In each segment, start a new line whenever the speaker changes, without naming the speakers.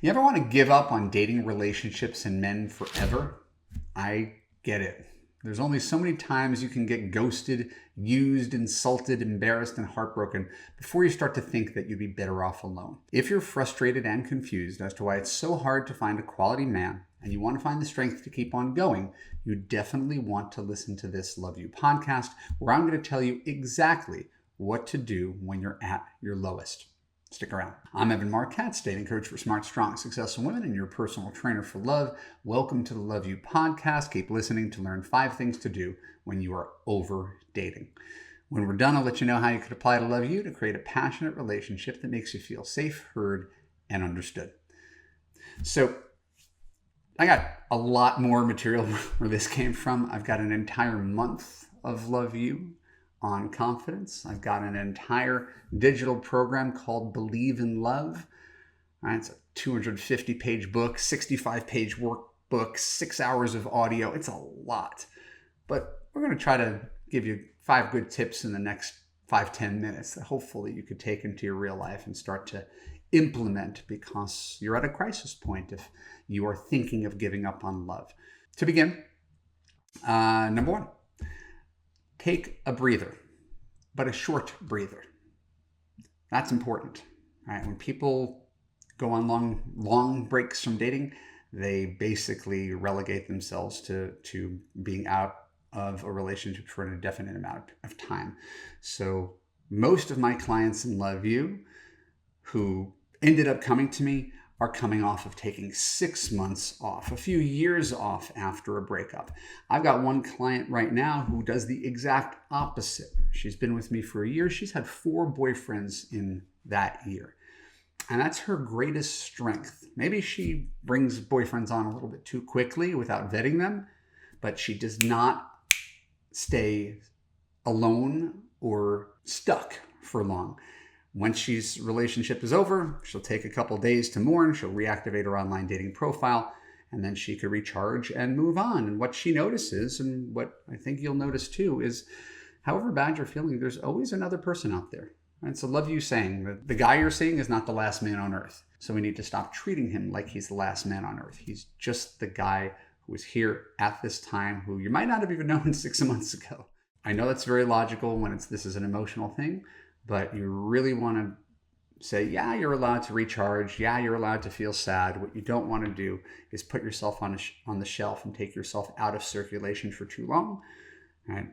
You ever want to give up on dating relationships and men forever? I get it. There's only so many times you can get ghosted, used, insulted, embarrassed, and heartbroken before you start to think that you'd be better off alone. If you're frustrated and confused as to why it's so hard to find a quality man and you want to find the strength to keep on going, you definitely want to listen to this Love You podcast, where I'm going to tell you exactly what to do when you're at your lowest. Stick around. I'm Marc, Katz, dating coach for smart, strong, successful women and your personal trainer for love. Welcome to the Love You podcast. Keep listening to learn 5 things to do when you are over dating. When we're done, I'll let you know how you could apply to Love You to create a passionate relationship that makes you feel safe, heard, and understood. So I got a lot more material where this came from. I've got an entire month of Love You on confidence. I've got an entire digital program called Believe in Love. All right, it's a 250-page book, 65-page workbook, 6 hours of audio. It's a lot. But we're going to try to give you 5 good tips in the next 5-10 minutes that hopefully you could take into your real life and start to implement, because you're at a crisis point if you are thinking of giving up on love. To begin, number 1. Take a breather, but a short breather. That's important. Right? When people go on long breaks from dating, they basically relegate themselves to being out of a relationship for an indefinite amount of time. So most of my clients in Love You who ended up coming to me are coming off of taking 6 months off, a few years off after a breakup. I've got one client right now who does the exact opposite. She's been with me for a year. She's had 4 boyfriends in that year. And that's her greatest strength. Maybe she brings boyfriends on a little bit too quickly without vetting them, but she does not stay alone or stuck for long. Once she's relationship is over, she'll take a couple days to mourn. She'll reactivate her online dating profile, and then she could recharge and move on. And what she notices, and what I think you'll notice too, is however bad you're feeling, there's always another person out there. And so Love You saying that the guy you're seeing is not the last man on earth. So we need to stop treating him like he's the last man on earth. He's just the guy who was here at this time, who you might not have even known 6 months ago. I know that's very logical when this is an emotional thing. But you really want to say, yeah, you're allowed to recharge. Yeah, you're allowed to feel sad. What you don't want to do is put yourself on the shelf and take yourself out of circulation for too long. Right?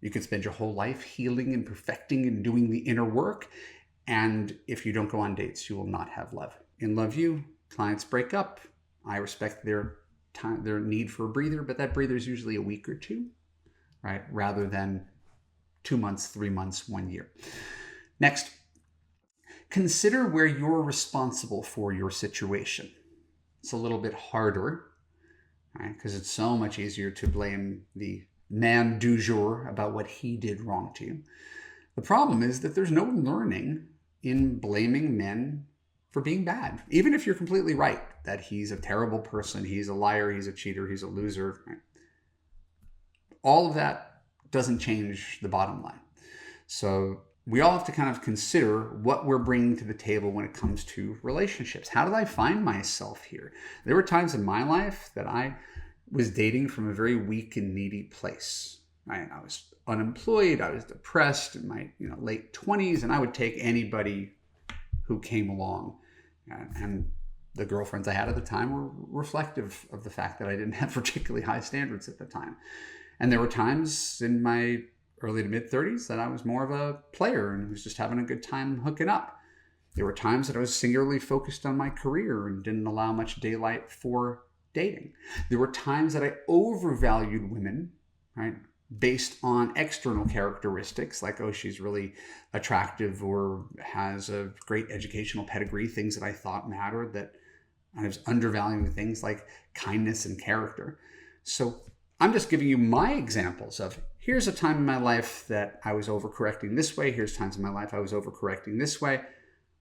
You can spend your whole life healing and perfecting and doing the inner work. And if you don't go on dates, you will not have love. In Love You, clients break up. I respect their need for a breather, but that breather is usually a week or 2, right? Rather than 2 months, 3 months, 1 year. Next, consider where you're responsible for your situation. It's a little bit harder, right? Because it's so much easier to blame the man du jour about what he did wrong to you. The problem is that there's no learning in blaming men for being bad, even if you're completely right that he's a terrible person, he's a liar, he's a cheater, he's a loser. Right? All of that doesn't change the bottom line. So we all have to kind of consider what we're bringing to the table when it comes to relationships. How did I find myself here? There were times in my life that I was dating from a very weak and needy place. Right? I was unemployed. I was depressed in my late 20s, and I would take anybody who came along. And the girlfriends I had at the time were reflective of the fact that I didn't have particularly high standards at the time. And there were times in my early to mid 30s that I was more of a player and was just having a good time hooking up. There were times that I was singularly focused on my career and didn't allow much daylight for dating. There were times that I overvalued women, right, based on external characteristics like, oh, she's really attractive or has a great educational pedigree, things that I thought mattered, that I was undervaluing things like kindness and character. So I'm just giving you my examples of here's a time in my life that I was overcorrecting this way. Here's times in my life I was overcorrecting this way.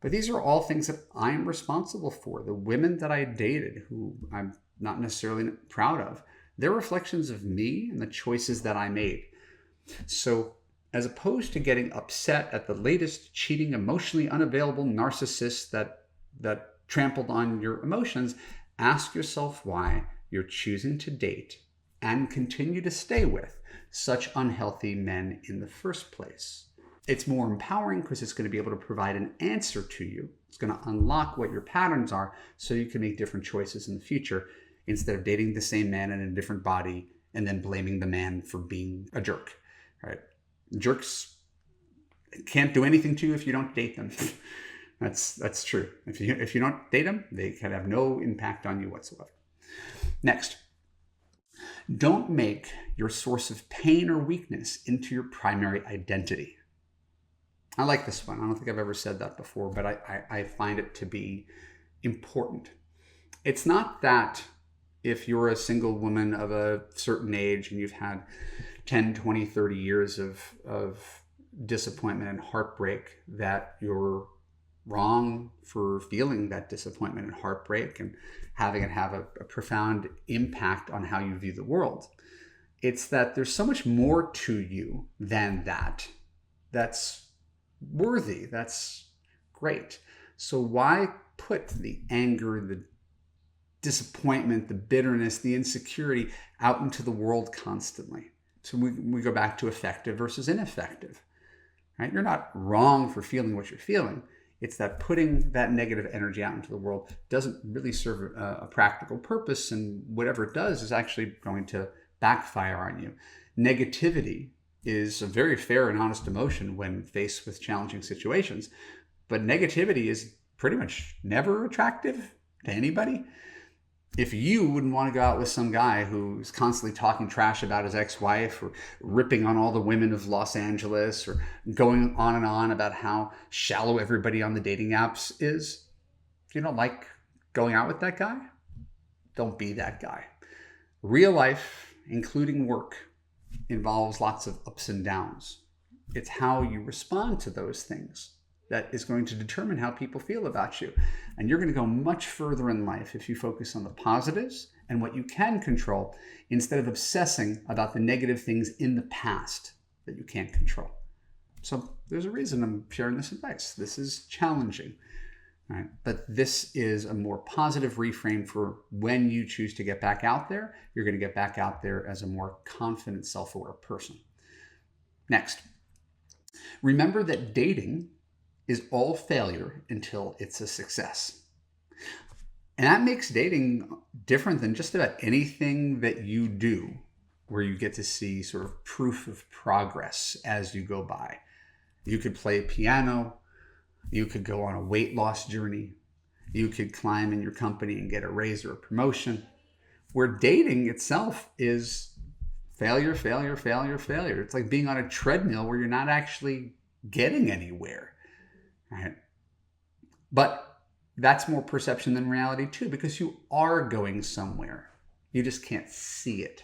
But these are all things that I am responsible for. The women that I dated, who I'm not necessarily proud of, they're reflections of me and the choices that I made. So as opposed to getting upset at the latest cheating, emotionally unavailable narcissist that trampled on your emotions, ask yourself why you're choosing to date and continue to stay with such unhealthy men in the first place. It's more empowering because it's going to be able to provide an answer to you. It's going to unlock what your patterns are so you can make different choices in the future instead of dating the same man in a different body and then blaming the man for being a jerk. Right? Jerks can't do anything to you if you don't date them. That's true. If you don't date them, they can have no impact on you whatsoever. Next, don't make your source of pain or weakness into your primary identity. I like this one. I don't think I've ever said that before, but I find it to be important. It's not that if you're a single woman of a certain age and you've had 10, 20, 30 years of disappointment and heartbreak that you're wrong for feeling that disappointment and heartbreak and having it have a profound impact on how you view the world. It's that there's so much more to you than that. That's worthy. That's great. So why put the anger, the disappointment, the bitterness, the insecurity out into the world constantly? So we go back to effective versus ineffective. Right? You're not wrong for feeling what you're feeling. It's that putting that negative energy out into the world doesn't really serve a practical purpose, and whatever it does is actually going to backfire on you. Negativity is a very fair and honest emotion when faced with challenging situations, but negativity is pretty much never attractive to anybody. If you wouldn't want to go out with some guy who's constantly talking trash about his ex-wife or ripping on all the women of Los Angeles or going on and on about how shallow everybody on the dating apps is, if you don't like going out with that guy, don't be that guy. Real life, including work, involves lots of ups and downs. It's how you respond to those things that is going to determine how people feel about you. And you're going to go much further in life if you focus on the positives and what you can control instead of obsessing about the negative things in the past that you can't control. So there's a reason I'm sharing this advice. This is challenging, right? But this is a more positive reframe for when you choose to get back out there. You're going to get back out there as a more confident, self-aware person. Next, remember that dating is all failure until it's a success. And that makes dating different than just about anything that you do, where you get to see sort of proof of progress as you go by. You could play piano, you could go on a weight loss journey, you could climb in your company and get a raise or a promotion, where dating itself is failure, failure, failure, failure. It's like being on a treadmill where you're not actually getting anywhere. Right? But that's more perception than reality too, because you are going somewhere. You just can't see it.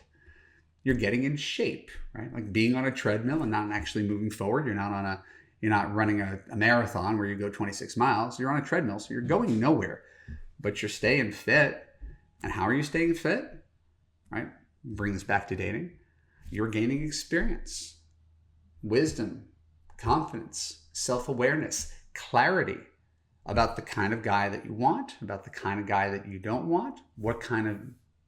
You're getting in shape, right? Like being on a treadmill and not actually moving forward. You're not running a marathon where you go 26 miles. You're on a treadmill, so you're going nowhere, but you're staying fit. And how are you staying fit? Right? Bring this back to dating. You're gaining experience, wisdom, confidence, self-awareness, clarity about the kind of guy that you want, about the kind of guy that you don't want, what kind of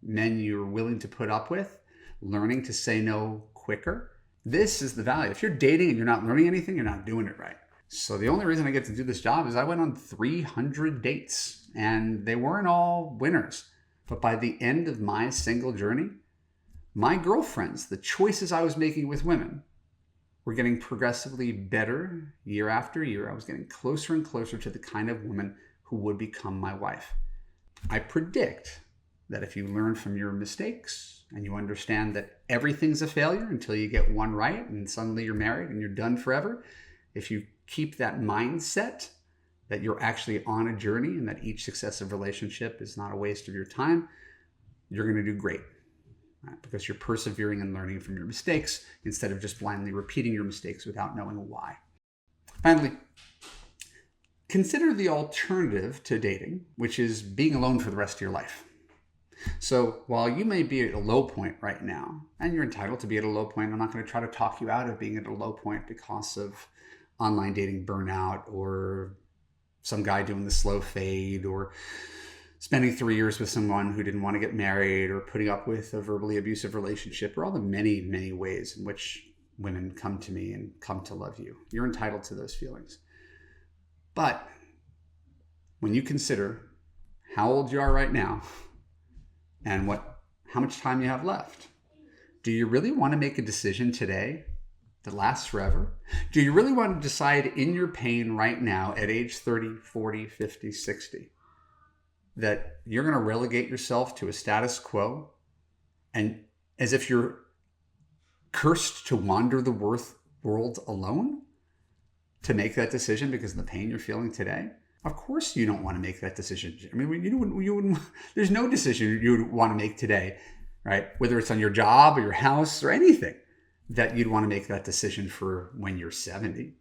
men you're willing to put up with, learning to say no quicker. This is the value. If you're dating and you're not learning anything, you're not doing it right. So the only reason I get to do this job is I went on 300 dates and they weren't all winners. But by the end of my single journey, my girlfriends, the choices I was making with women, were getting progressively better year after year. I was getting closer and closer to the kind of woman who would become my wife. I predict that if you learn from your mistakes and you understand that everything's a failure until you get one right and suddenly you're married and you're done forever, if you keep that mindset that you're actually on a journey and that each successive relationship is not a waste of your time, you're going to do great. Because you're persevering and learning from your mistakes instead of just blindly repeating your mistakes without knowing why. Finally, consider the alternative to dating, which is being alone for the rest of your life. So while you may be at a low point right now, and you're entitled to be at a low point, I'm not going to try to talk you out of being at a low point because of online dating burnout or some guy doing the slow fade, or spending 3 years with someone who didn't want to get married, or putting up with a verbally abusive relationship, or all the many, many ways in which women come to me and come to love you. You're entitled to those feelings. But when you consider how old you are right now and how much time you have left, do you really want to make a decision today that lasts forever? Do you really want to decide in your pain right now at age 30, 40, 50, 60 that you're going to relegate yourself to a status quo, and as if you're cursed to wander the world alone to make that decision because of the pain you're feeling today? Of course you don't want to make that decision. I mean, you wouldn't, there's no decision you would want to make today, right? Whether it's on your job or your house or anything, that you'd want to make that decision for when you're 70.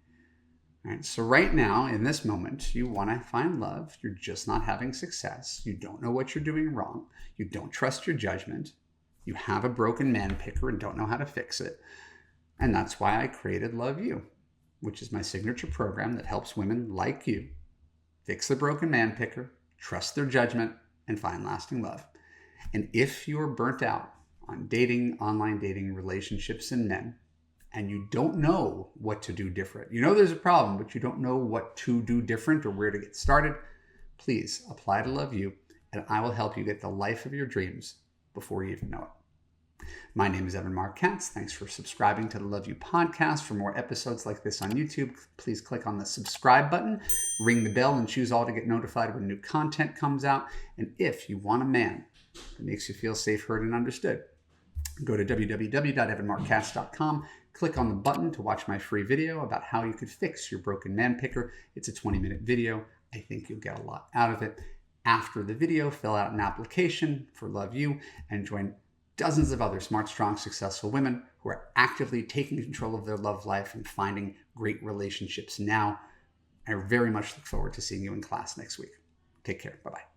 Right? So right now, in this moment, you want to find love. You're just not having success. You don't know what you're doing wrong. You don't trust your judgment. You have a broken man picker and don't know how to fix it. And that's why I created Love You, which is my signature program that helps women like you fix the broken man picker, trust their judgment, and find lasting love. And if you're burnt out on dating, online dating, relationships, and men, and you don't know what to do different, you know there's a problem, but you don't know what to do different or where to get started, please apply to Love You, and I will help you get the life of your dreams before you even know it. My name is Marc Katz. Thanks for subscribing to the Love You podcast. For more episodes like this on YouTube, please click on the subscribe button, ring the bell, and choose all to get notified when new content comes out. And if you want a man that makes you feel safe, heard, and understood, go to www.evanmarckatz.com, click on the button to watch my free video about how you could fix your broken man picker. It's a 20-minute video. I think you'll get a lot out of it. After the video, fill out an application for Love You and join dozens of other smart, strong, successful women who are actively taking control of their love life and finding great relationships now. I very much look forward to seeing you in class next week. Take care. Bye-bye.